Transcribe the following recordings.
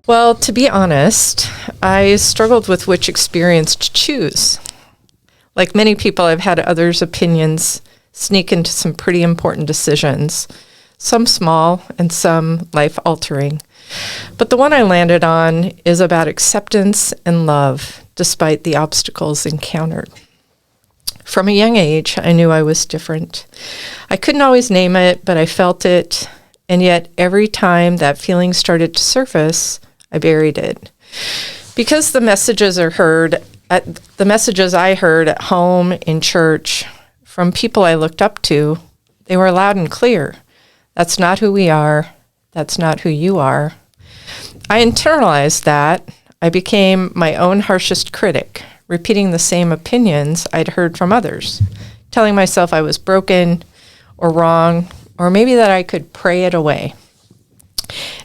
Well, to be honest, I struggled with which experience to choose. Like many people, I've had others' opinions sneak into some pretty important decisions, some small and some life-altering. But the one I landed on is about acceptance and love, despite the obstacles encountered. From a young age, I knew I was different. I couldn't always name it, but I felt it, and yet every time that feeling started to surface, I buried it. Because the messages I heard at home, in church, from people I looked up to, they were loud and clear. That's not who we are. That's not who you are. I internalized that. I became my own harshest critic, repeating the same opinions I'd heard from others, telling myself I was broken or wrong, or maybe that I could pray it away.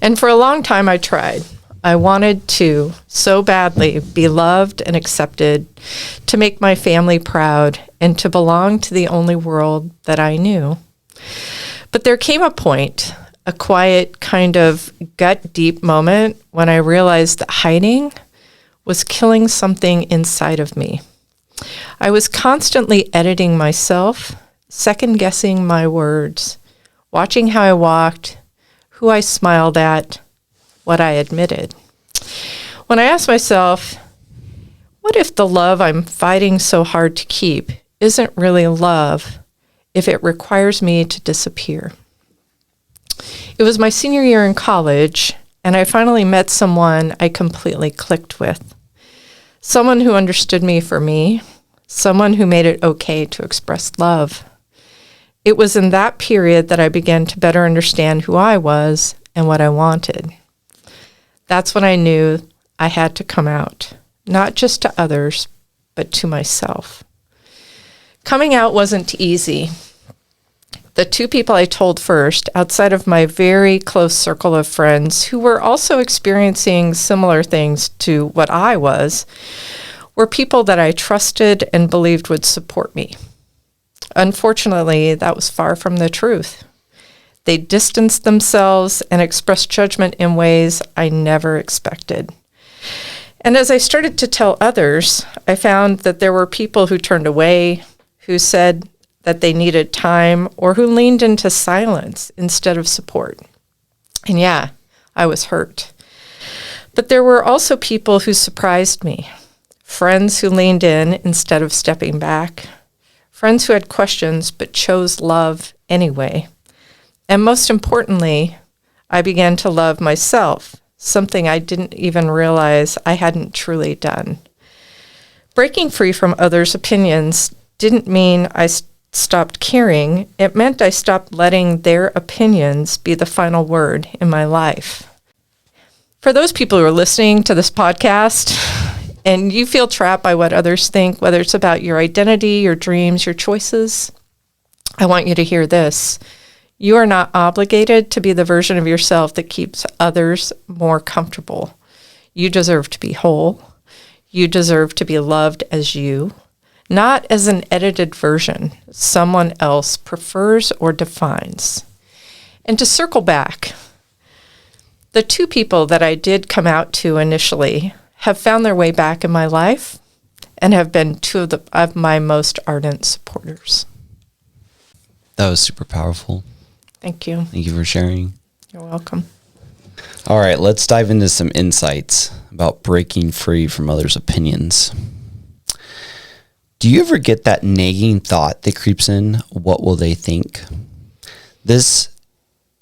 And for a long time I tried. I wanted to so badly be loved and accepted, to make my family proud, and to belong to the only world that I knew. But there came a point, a quiet kind of gut-deep moment, when I realized that hiding was killing something inside of me. I was constantly editing myself, second-guessing my words, watching how I walked, who I smiled at, what I admitted. When I asked myself, what if the love I'm fighting so hard to keep isn't really love, if it requires me to disappear? It was my senior year in college, and I finally met someone I completely clicked with. Someone who understood me for me, someone who made it okay to express love. It was in that period that I began to better understand who I was and what I wanted. That's when I knew I had to come out, not just to others, but to myself. Coming out wasn't easy. The two people I told first, outside of my very close circle of friends who were also experiencing similar things to what I was, were people that I trusted and believed would support me. Unfortunately, that was far from the truth. They distanced themselves and expressed judgment in ways I never expected. And as I started to tell others, I found that there were people who turned away, who said that they needed time, or who leaned into silence instead of support. And yeah, I was hurt. But there were also people who surprised me. Friends who leaned in instead of stepping back. Friends who had questions but chose love anyway. And most importantly, I began to love myself, something I didn't even realize I hadn't truly done. Breaking free from others' opinions didn't mean I stopped caring. It meant I stopped letting their opinions be the final word in my life. For those people who are listening to this podcast and you feel trapped by what others think, whether it's about your identity, your dreams, your choices, I want you to hear this. You are not obligated to be the version of yourself that keeps others more comfortable. You deserve to be whole. You deserve to be loved as you, not as an edited version someone else prefers or defines. And to circle back, the two people that I did come out to initially have found their way back in my life and have been two of my most ardent supporters. That was super powerful. Thank you. Thank you for sharing. You're welcome. All right, let's dive into some insights about breaking free from others' opinions. Do you ever get that nagging thought that creeps in? What will they think? This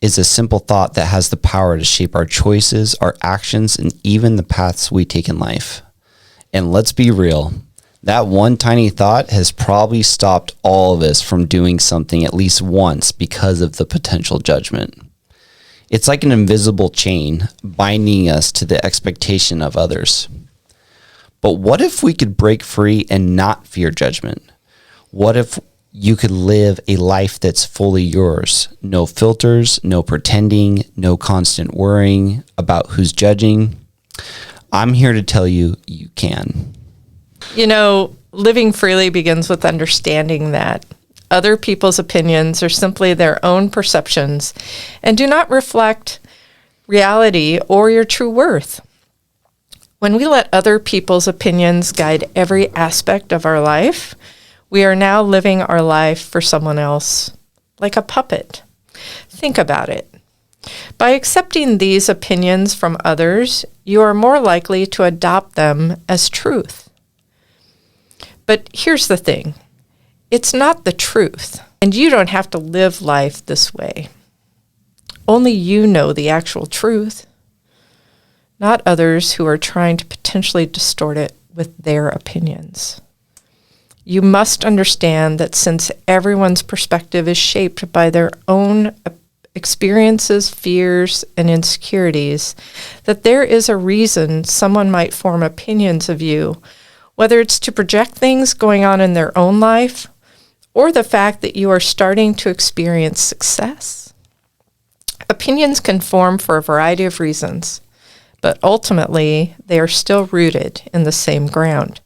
is a simple thought that has the power to shape our choices, our actions, and even the paths we take in life. And let's be real. That one tiny thought has probably stopped all of us from doing something at least once because of the potential judgment. It's like an invisible chain binding us to the expectation of others. But what if we could break free and not fear judgment? What if you could live a life that's fully yours? No filters, no pretending, no constant worrying about who's judging. I'm here to tell you, you can. You know, living freely begins with understanding that other people's opinions are simply their own perceptions and do not reflect reality or your true worth. When we let other people's opinions guide every aspect of our life, we are now living our life for someone else, like a puppet. Think about it. By accepting these opinions from others, you are more likely to adopt them as truth. But here's the thing. It's not the truth, and you don't have to live life this way. Only you know the actual truth, not others who are trying to potentially distort it with their opinions. You must understand that since everyone's perspective is shaped by their own experiences, fears, and insecurities, that there is a reason someone might form opinions of you, whether it's to project things going on in their own life or the fact that you are starting to experience success. Opinions can form for a variety of reasons, but ultimately they are still rooted in the same ground,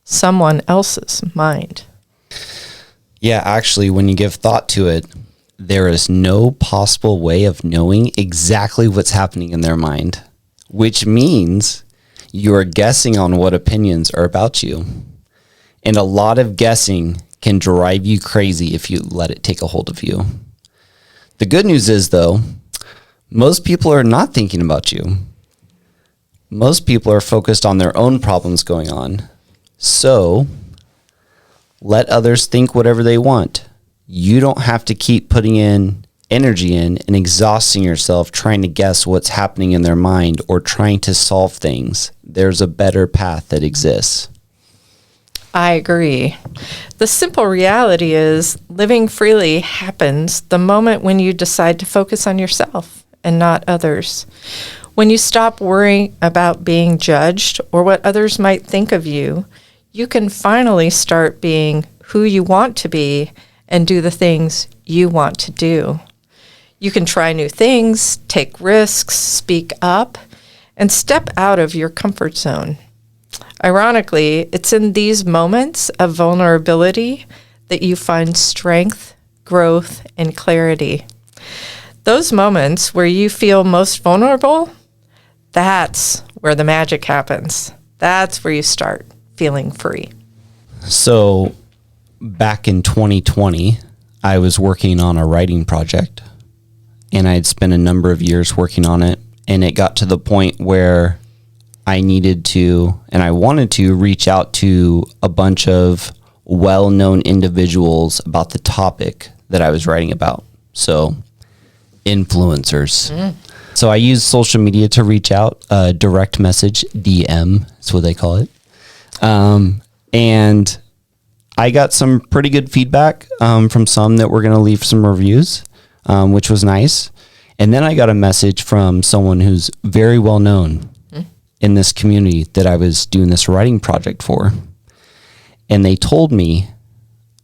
someone else's mind. Yeah, actually, when you give thought to it, there is no possible way of knowing exactly what's happening in their mind, which means you are guessing on what opinions are about you. And a lot of guessing can drive you crazy if you let it take a hold of you. The good news is, though, most people are not thinking about you. Most people are focused on their own problems going on. So let others think whatever they want. You don't have to keep putting in energy in and exhausting yourself trying to guess what's happening in their mind or trying to solve things. There's a better path that exists. I agree. The simple reality is living freely happens the moment when you decide to focus on yourself and not others. When you stop worrying about being judged or what others might think of you, you can finally start being who you want to be and do the things you want to do. You can try new things, take risks, speak up, and step out of your comfort zone. Ironically, it's in these moments of vulnerability that you find strength, growth, and clarity. Those moments where you feel most vulnerable, that's where the magic happens. That's where you start feeling free. So back in 2020, I was working on a writing project, and I had spent a number of years working on it, and it got to the point where I needed to, and I wanted to, reach out to a bunch of well-known individuals about the topic that I was writing about. So, influencers. So I used social media to reach out, direct message, DM, is what they call it. And I got some pretty good feedback from some that were going to leave some reviews, which was nice. And then I got a message from someone who's very well known in this community that I was doing this writing project for. And they told me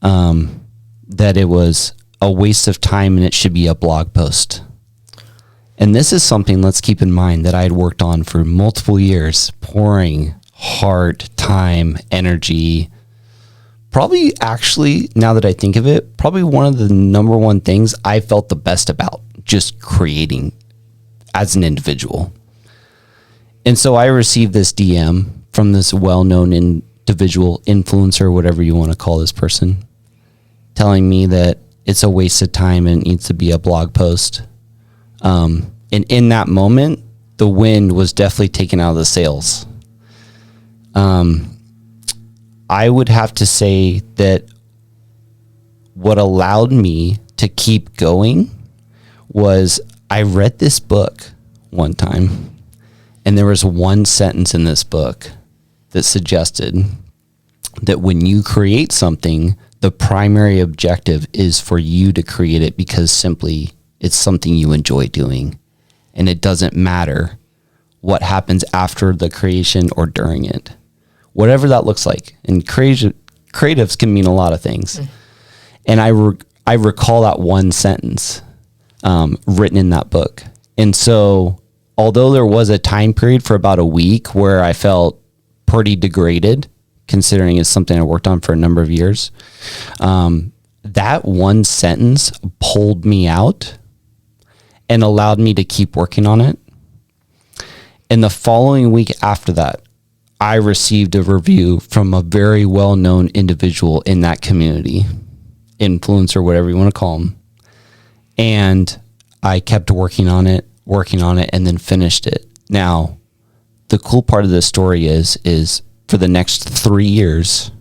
that it was a waste of time and it should be a blog post. And this is something, let's keep in mind, that I had worked on for multiple years, pouring heart, time, energy. Probably, actually, now that I think of it, probably one of the number one things I felt the best about just creating as an individual. And so I received this DM from this well-known individual, influencer, whatever you want to call this person, telling me that it's a waste of time and it needs to be a blog post. And in that moment, the wind was definitely taken out of the sails. I would have to say that what allowed me to keep going was I read this book one time, and there was one sentence in this book that suggested that when you create something, the primary objective is for you to create it because simply it's something you enjoy doing. And it doesn't matter what happens after the creation or during it. Whatever that looks like. And creatives can mean a lot of things. And I recall that one sentence written in that book. And so although there was a time period for about a week where I felt pretty degraded, considering it's something I worked on for a number of years, that one sentence pulled me out and allowed me to keep working on it. And the following week after that, I received a review from a very well-known individual in that community, influencer, whatever you want to call them. And I kept working on it, and then finished it. Now, the cool part of this story is for the next 3 years,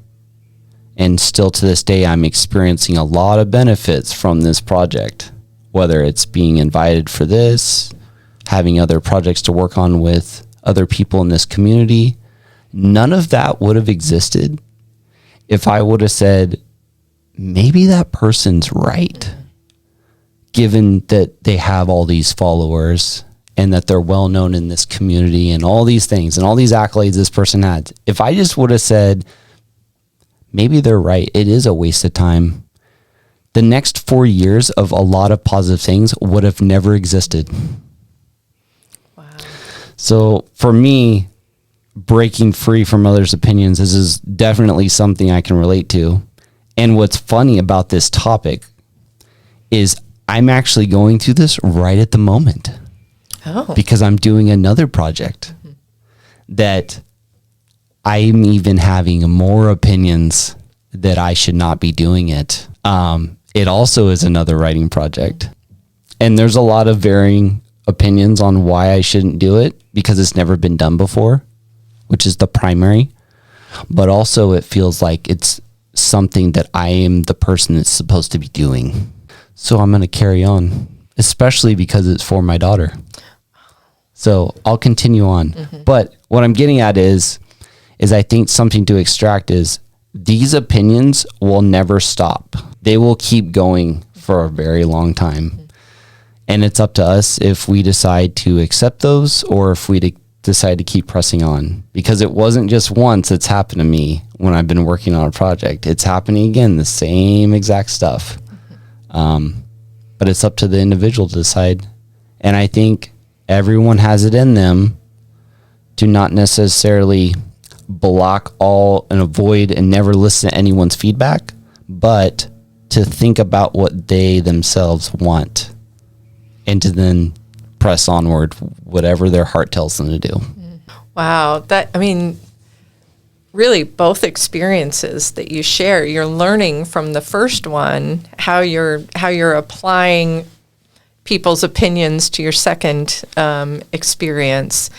and still to this day, I'm experiencing a lot of benefits from this project, whether it's being invited for this, having other projects to work on with other people in this community. None of that would have existed if I would have said, maybe that person's right, given that they have all these followers and that they're well known in this community and all these things and all these accolades this person had. If I just would have said, maybe they're right, it is a waste of time, the next 4 years of a lot of positive things would have never existed. Wow. So for me, breaking free from others' opinions, this is definitely something I can relate to. And what's funny about this topic is I'm actually going through this right at the moment. Oh. Because I'm doing another project that I'm even having more opinions that I should not be doing it. It also is another writing project. And there's a lot of varying opinions on why I shouldn't do it, because it's never been done before, which is the primary. But also it feels like it's something that I am the person that's supposed to be doing. So I'm going to carry on, especially because it's for my daughter. So I'll continue on. But what I'm getting at is I think something to extract is these opinions will never stop. They will keep going for a very long time. And it's up to us if we decide to accept those or if we decide to keep pressing on. Because it wasn't just once it's happened to me when I've been working on a project. It's happening again, the same exact stuff. But it's up to the individual to decide. And I think everyone has it in them to not necessarily block all and avoid and never listen to anyone's feedback, but to think about what they themselves want and to then press onward, whatever their heart tells them to do. Wow. Really both experiences that you share, you're learning from the first one, how you're applying people's opinions to your second experience.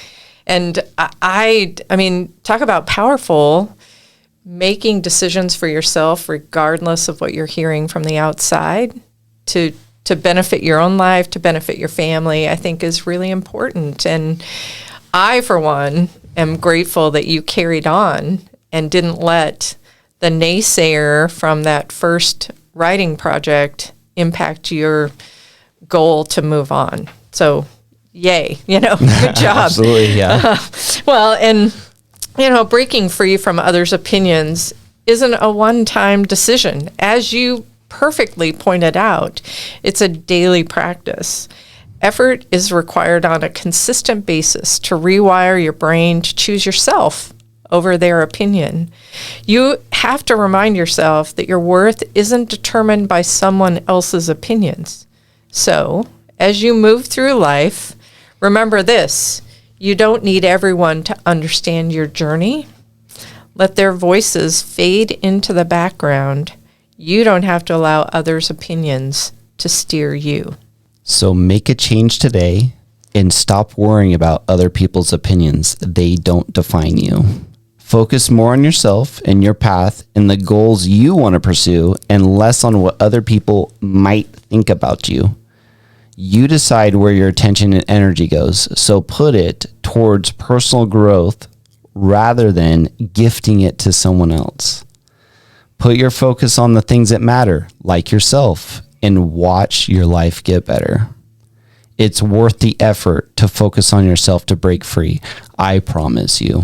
And I mean, talk about powerful, making decisions for yourself, regardless of what you're hearing from the outside, to benefit your own life, to benefit your family, I think is really important. And I, for one, am grateful that you carried on and didn't let the naysayer from that first writing project impact your goal to move on. So, yay, good job. Absolutely, yeah. Well, and, breaking free from others' opinions isn't a one-time decision. As you perfectly pointed out, it's a daily practice. Effort is required on a consistent basis to rewire your brain to choose yourself over their opinion. You have to remind yourself that your worth isn't determined by someone else's opinions. So, as you move through life, remember this: you don't need everyone to understand your journey. Let their voices fade into the background. You don't have to allow others' opinions to steer you. So make a change today and stop worrying about other people's opinions. They don't define you. Focus more on yourself and your path and the goals you want to pursue and less on what other people might think about you. You decide where your attention and energy goes, so put it towards personal growth rather than gifting it to someone else. Put your focus on the things that matter, like yourself, and watch your life get better. It's worth the effort to focus on yourself to break free. I promise you.